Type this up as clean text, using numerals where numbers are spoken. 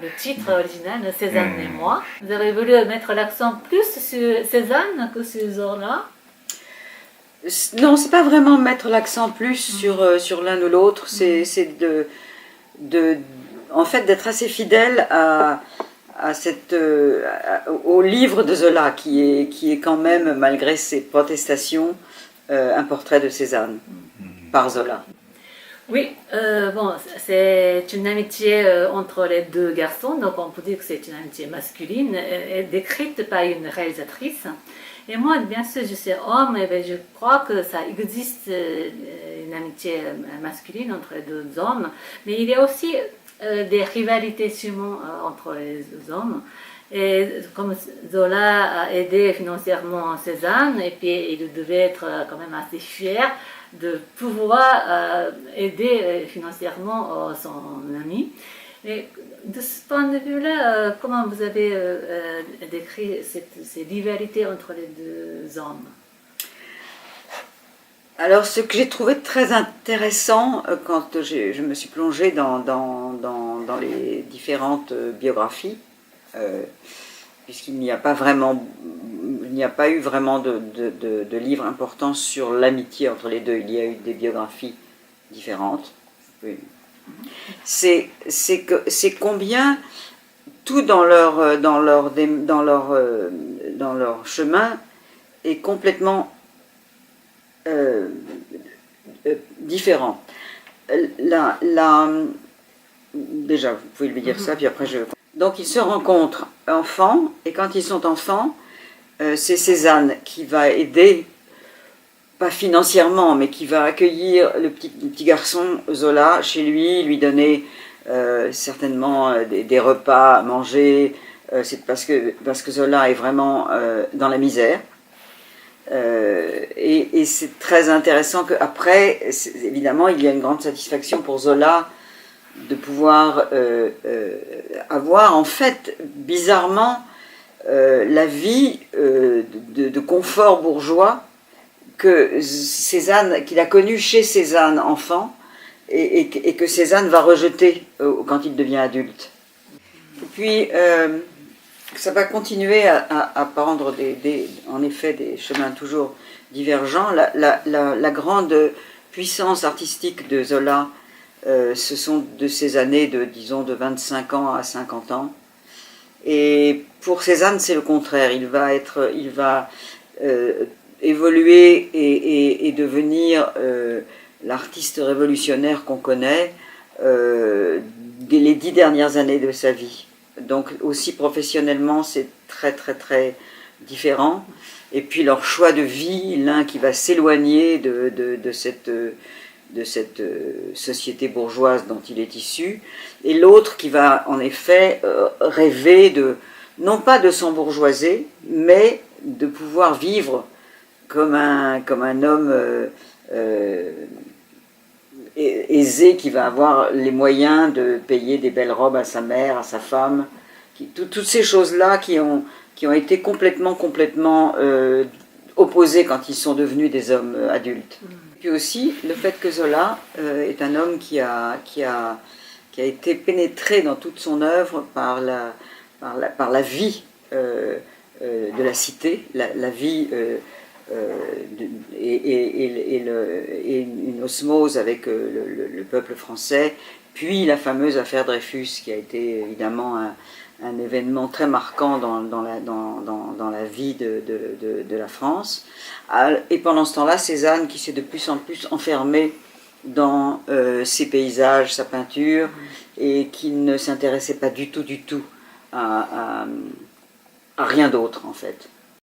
le titre original, Cézanne et moi. Vous avez voulu mettre l'accent plus sur Cézanne que sur Zola? Non, c'est pas vraiment mettre l'accent plus sur l'un ou l'autre, c'est en fait d'être assez fidèle au livre de Zola qui est quand même, malgré ses protestations, un portrait de Cézanne par Zola. Oui, bon, c'est une amitié entre les deux garçons, donc on peut dire que c'est une amitié masculine, décrite par une réalisatrice. Et moi, bien sûr, je suis homme, et je crois que ça existe une amitié masculine entre les deux hommes, mais il y a aussi des rivalités sûrement entre les hommes. Et comme Zola a aidé financièrement Cézanne, et puis il devait être quand même assez fier de pouvoir aider financièrement son ami. Et de ce point de vue-là, comment vous avez décrit ces rivalités entre les deux hommes? Alors, ce que j'ai trouvé très intéressant quand je me suis plongée dans les différentes biographies, puisqu'il n'y a pas eu vraiment de livre important sur l'amitié entre les deux, il y a eu des biographies différentes. Oui. C'est combien tout dans leur chemin est complètement différent. Déjà, vous pouvez lui dire ça, puis après je... Donc ils se rencontrent enfants, et quand ils sont enfants, c'est Cézanne qui va aider, pas financièrement, mais qui va accueillir le petit garçon Zola chez lui donner certainement des repas à manger. C'est parce que Zola est vraiment dans la misère. Et c'est très intéressant qu'après, évidemment, il y a une grande satisfaction pour Zola de pouvoir avoir, en fait, bizarrement, la vie de confort bourgeois qu'il a connu chez Cézanne enfant, et que Cézanne va rejeter quand il devient adulte. Et puis, ça va continuer à prendre en effet des chemins toujours divergents. La grande puissance artistique de Zola, ce sont de ces années disons, de 25 ans à 50 ans. Et pour Cézanne, c'est le contraire. Il va évoluer et devenir l'artiste révolutionnaire qu'on connaît les 10 dernières années de sa vie. Donc aussi professionnellement, c'est très très très différent. Et puis leur choix de vie, l'un qui va s'éloigner de cette société bourgeoise dont il est issu, et l'autre qui va en effet rêver non pas de s'embourgeoiser, mais de pouvoir vivre comme un homme aisé, qui va avoir les moyens de payer des belles robes à sa mère, à sa femme, toutes ces choses-là qui ont été complètement opposées quand ils sont devenus des hommes adultes. Puis aussi le fait que Zola est un homme qui a été pénétré dans toute son œuvre par la vie de la cité, la vie et une osmose avec le peuple français, puis la fameuse affaire Dreyfus, qui a été évidemment un événement très marquant dans la vie de la France. Et pendant ce temps-là, Cézanne, qui s'est de plus en plus enfermée dans ses paysages, sa peinture, et qui ne s'intéressait pas du tout à rien d'autre en fait.